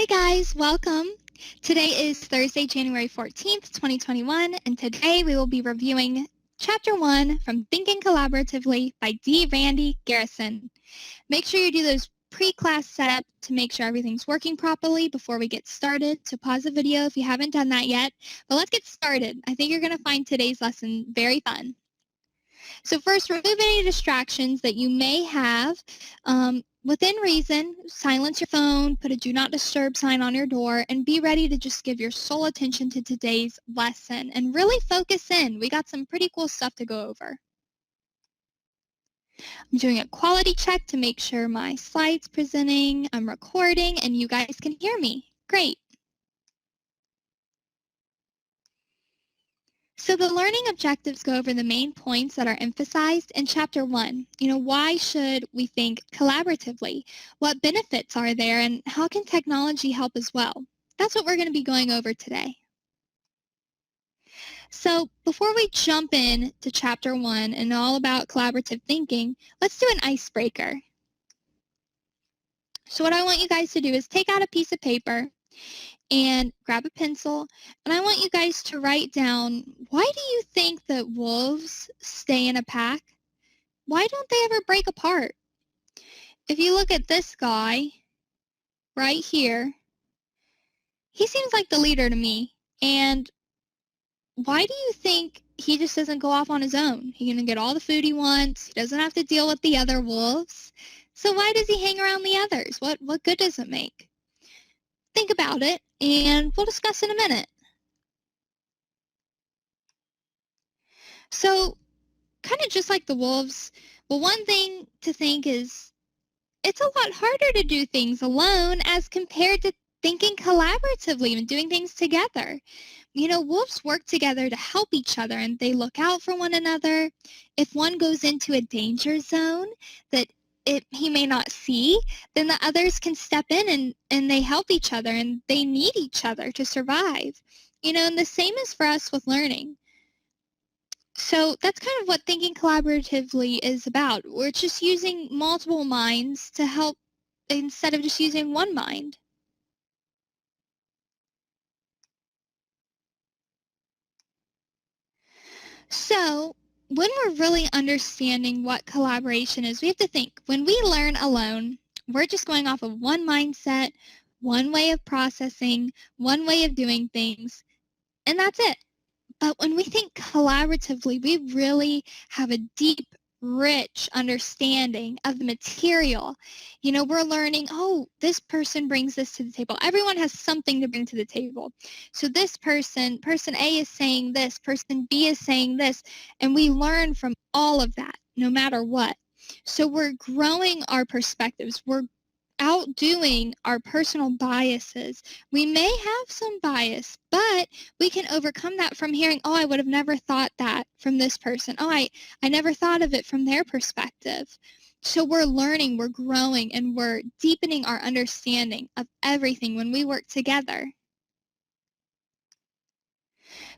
Hi guys, welcome. Today is Thursday, January 14th, 2021, and today we will be reviewing Chapter 1 from Thinking Collaboratively by D. Randy Garrison. Make sure you do those pre-class setup to make sure everything's working properly before we get started. So pause the video if you haven't done that yet. But let's get started. I think you're going to find today's lesson very fun. So first, remove any distractions that you may have. Within reason, silence your phone, put a do not disturb sign on your door, and be ready to just give your sole attention to today's lesson and really focus in. We got some pretty cool stuff to go over. I'm doing a quality check to make sure my slide's presenting, I'm recording, and you guys can hear me. Great. So the learning objectives go over the main points that are emphasized in Chapter 1. Why should we think collaboratively? What benefits are there, and how can technology help as well? That's what we're going to be going over today. So before we jump in to Chapter 1 and all about collaborative thinking, let's do an icebreaker. So what I want you guys to do is take out a piece of paper and grab a pencil, and I want you guys to write down, why do you think that wolves stay in a pack? Why don't they ever break apart? If you look at this guy right here, he seems like the leader to me, and why do you think he just doesn't go off on his own? He's going to get all the food he wants. He doesn't have to deal with the other wolves. So why does he hang around the others? What good does it make? Think about it, and we'll discuss in a minute. So, kind of just like the wolves, well, one thing to think is it's a lot harder to do things alone as compared to thinking collaboratively and doing things together. Wolves work together to help each other, and they look out for one another. If one goes into a danger zone that he may not see, then the others can step in and they help each other, and they need each other to survive. And the same is for us with learning. So that's kind of what thinking collaboratively is about. We're just using multiple minds to help instead of just using one mind. So when we're really understanding what collaboration is, we have to think, when we learn alone, we're just going off of one mindset, one way of processing, one way of doing things, and that's it. But when we think collaboratively, we really have a deep, rich understanding of the material. We're learning, oh, this person brings this to the table. Everyone has something to bring to the table. So this person A is saying this, person B is saying this, and we learn from all of that, no matter what. So we're growing our perspectives. We're outdoing our personal biases. We may have some bias, but we can overcome that from hearing, oh, I would have never thought that from this person. Oh, I never thought of it from their perspective. So we're learning, we're growing, and we're deepening our understanding of everything when we work together.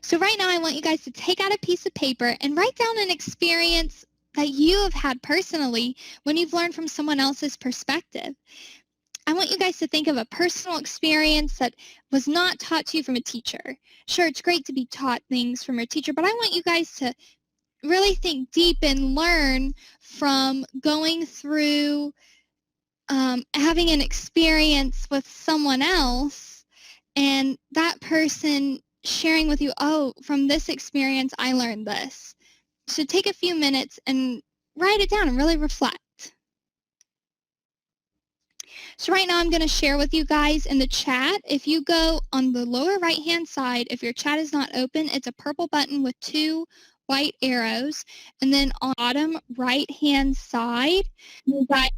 So right now I want you guys to take out a piece of paper and write down an experience that you have had personally when you've learned from someone else's perspective. I want you guys to think of a personal experience that was not taught to you from a teacher. Sure, it's great to be taught things from your teacher, but I want you guys to really think deep and learn from going through having an experience with someone else and that person sharing with you, oh, from this experience, I learned this. So take a few minutes and write it down and really reflect. So right now I'm going to share with you guys in the chat. If you go on the lower right-hand side, if your chat is not open, it's a purple button with 2 white arrows. And then on the bottom right-hand side, you guys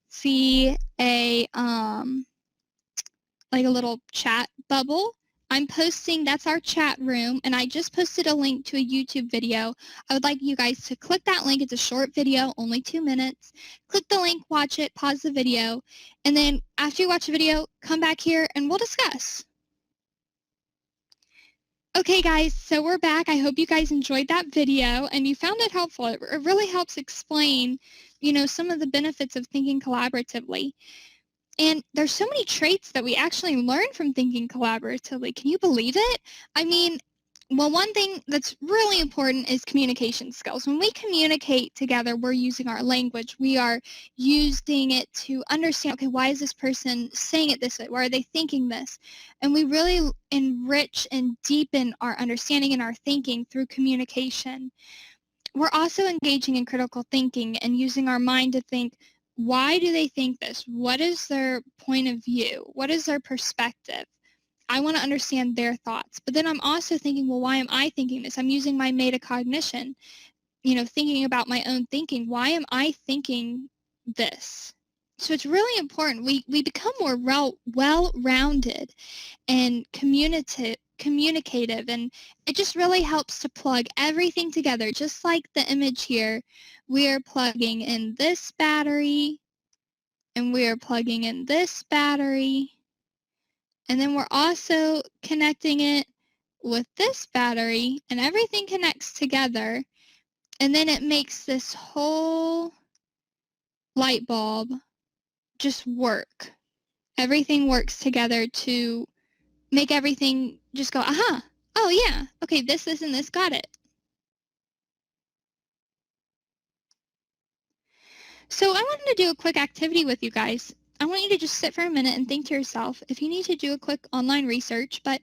see a like a little chat bubble. I'm posting, that's our chat room, and I just posted a link to a YouTube video. I would like you guys to click that link. It's a short video, only 2 minutes. Click the link, watch it, pause the video, and then after you watch the video, come back here and we'll discuss. Okay guys, so we're back. I hope you guys enjoyed that video and you found it helpful. It really helps explain, some of the benefits of thinking collaboratively. And there's so many traits that we actually learn from thinking collaboratively. Can you believe it? I mean, well, one thing that's really important is communication skills. When we communicate together, we're using our language. We are using it to understand, okay, why is this person saying it this way? Why are they thinking this? And we really enrich and deepen our understanding and our thinking through communication. We're also engaging in critical thinking and using our mind to think, why do they think this? What is their point of view? What is their perspective? I want to understand their thoughts. But then I'm also thinking, well, why am I thinking this? I'm using my metacognition, thinking about my own thinking. Why am I thinking this? So it's really important. We become more well-rounded and communicative, and it just really helps to plug everything together. Just like the image here, we are plugging in this battery, and we are plugging in this battery, and then we're also connecting it with this battery, and everything connects together, and then it makes this whole light bulb just work. Everything works together to make everything just go, aha, oh yeah, okay, this, and this, got it. So I wanted to do a quick activity with you guys. I want you to just sit for a minute and think to yourself, if you need to do a quick online research, but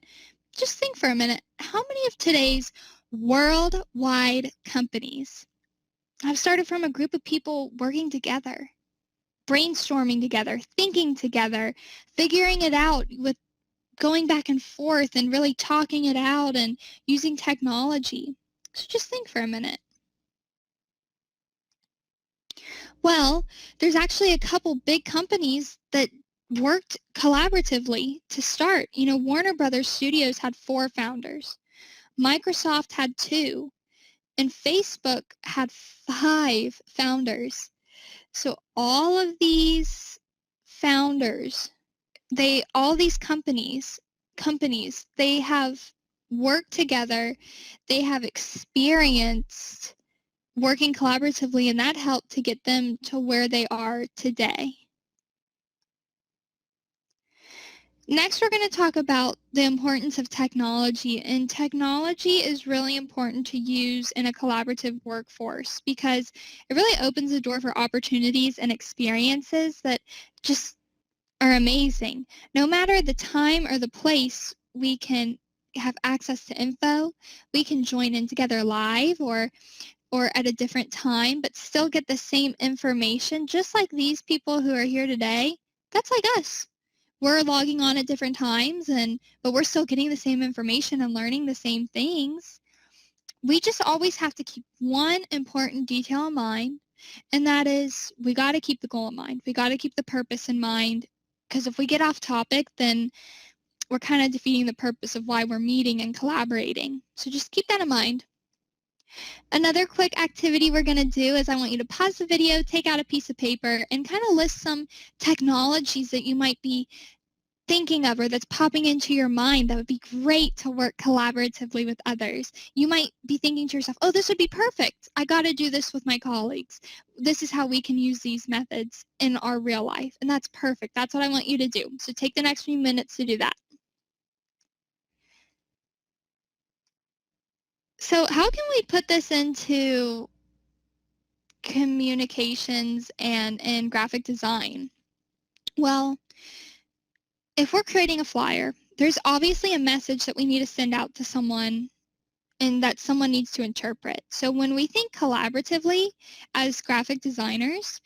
just think for a minute, how many of today's worldwide companies have started from a group of people working together, brainstorming together, thinking together, figuring it out with going back and forth and really talking it out and using technology? So just think for a minute. Well, there's actually a couple big companies that worked collaboratively to start. Warner Brothers Studios had 4 founders. Microsoft had 2, and Facebook had 5 founders. So all of these founders, all these companies, they have worked together, they have experienced working collaboratively, and that helped to get them to where they are today. Next, we're going to talk about the importance of technology, and technology is really important to use in a collaborative workforce because it really opens the door for opportunities and experiences that just are amazing. No matter the time or the place, we can have access to info. We can join in together live or at a different time, but still get the same information, just like these people who are here today. That's like us. We're logging on at different times, but we're still getting the same information and learning the same things. We just always have to keep one important detail in mind, and that is we got to keep the goal in mind. We got to keep the purpose in mind, because if we get off topic, then we're kind of defeating the purpose of why we're meeting and collaborating. So just keep that in mind. Another quick activity we're going to do is I want you to pause the video, take out a piece of paper, and kind of list some technologies that you might be thinking of or that's popping into your mind that would be great to work collaboratively with others. You might be thinking to yourself, oh, this would be perfect. I got to do this with my colleagues. This is how we can use these methods in our real life. And that's perfect. That's what I want you to do. So take the next few minutes to do that. So how can we put this into communications and graphic design? Well, if we're creating a flyer, there's obviously a message that we need to send out to someone and that someone needs to interpret. So when we think collaboratively as graphic designers,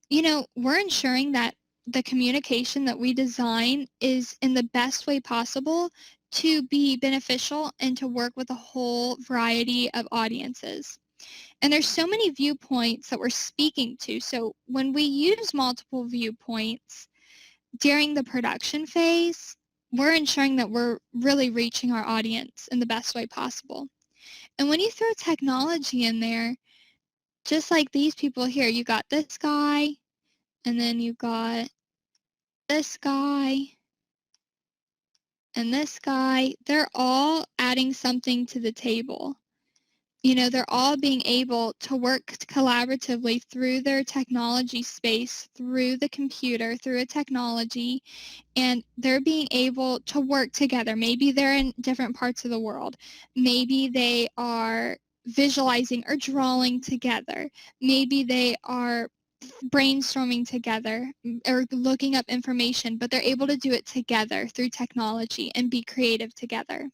we're ensuring that the communication that we design is in the best way possible to be beneficial and to work with a whole variety of audiences. And there's so many viewpoints that we're speaking to. So when we use multiple viewpoints during the production phase, we're ensuring that we're really reaching our audience in the best way possible. And when you throw technology in there, just like these people here, you got this guy, and then you got this guy, and this guy. They're all adding something to the table. They're all being able to work collaboratively through their technology space, through the computer, through a technology, and they're being able to work together. Maybe they're in different parts of the world. Maybe they are visualizing or drawing together. Maybe they are brainstorming together or looking up information, but they're able to do it together through technology and be creative together.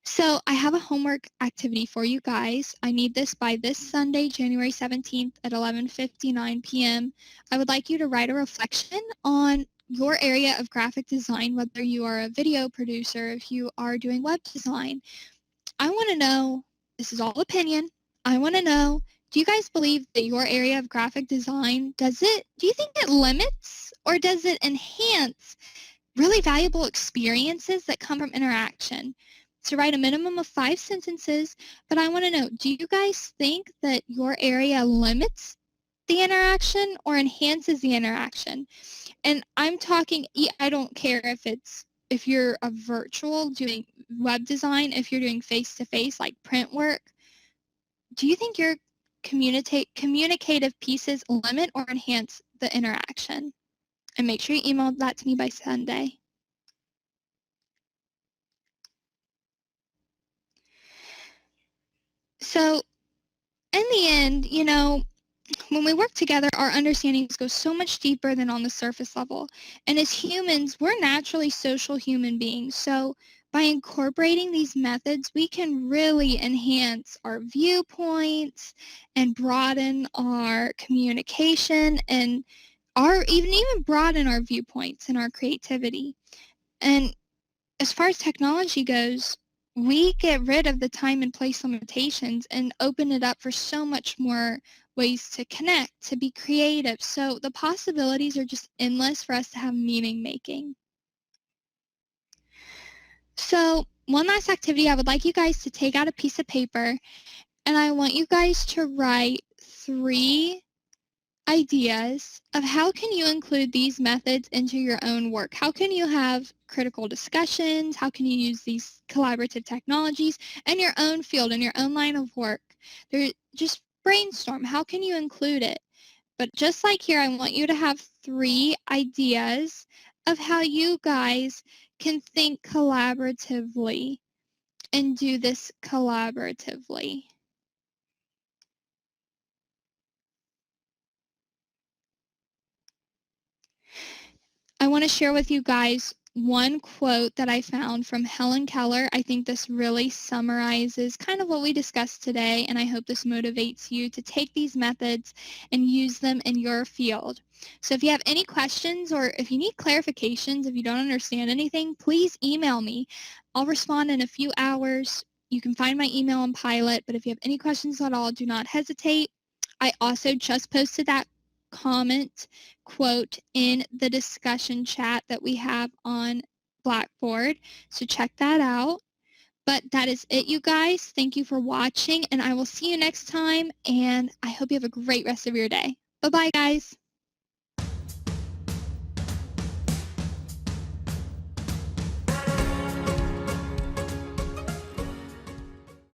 So I have a homework activity for you guys. I need this by this Sunday, January 17th at 11:59 p.m. I would like you to write a reflection on your area of graphic design, whether you are a video producer, if you are doing web design. I want to know, this is all opinion, I want to know, do you guys believe that your area of graphic design, do you think it limits or does it enhance really valuable experiences that come from interaction? So write a minimum of 5 sentences, but I want to know, do you guys think that your area limits the interaction or enhances the interaction? And I'm talking, I don't care if you're a virtual doing web design, if you're doing face-to-face like print work, do you think your communicative pieces limit or enhance the interaction? And make sure you email that to me by Sunday. So in the end, when we work together, our understandings go so much deeper than on the surface level. And as humans, we're naturally social human beings. So by incorporating these methods, we can really enhance our viewpoints and broaden our communication and even broaden our viewpoints and our creativity. And as far as technology goes, we get rid of the time and place limitations and open it up for so much more ways to connect, to be creative. So the possibilities are just endless for us to have meaning making. So one last activity, I would like you guys to take out a piece of paper and I want you guys to write 3 ideas of how can you include these methods into your own work. How can you have critical discussions? How can you use these collaborative technologies in your own field, in your own line of work? Just brainstorm. How can you include it? But just like here, I want you to have 3 ideas of how you guys can think collaboratively and do this collaboratively. I want to share with you guys one quote that I found from Helen Keller. I think this really summarizes kind of what we discussed today, and I hope this motivates you to take these methods and use them in your field. So if you have any questions or if you need clarifications, if you don't understand anything, please email me. I'll respond in a few hours. You can find my email on Pilot, but if you have any questions at all, do not hesitate. I also just posted that comment quote in the discussion chat that we have on Blackboard. So check that out. But that is it, you guys. Thank you for watching, and I will see you next time, and I hope you have a great rest of your day. Bye-bye, guys.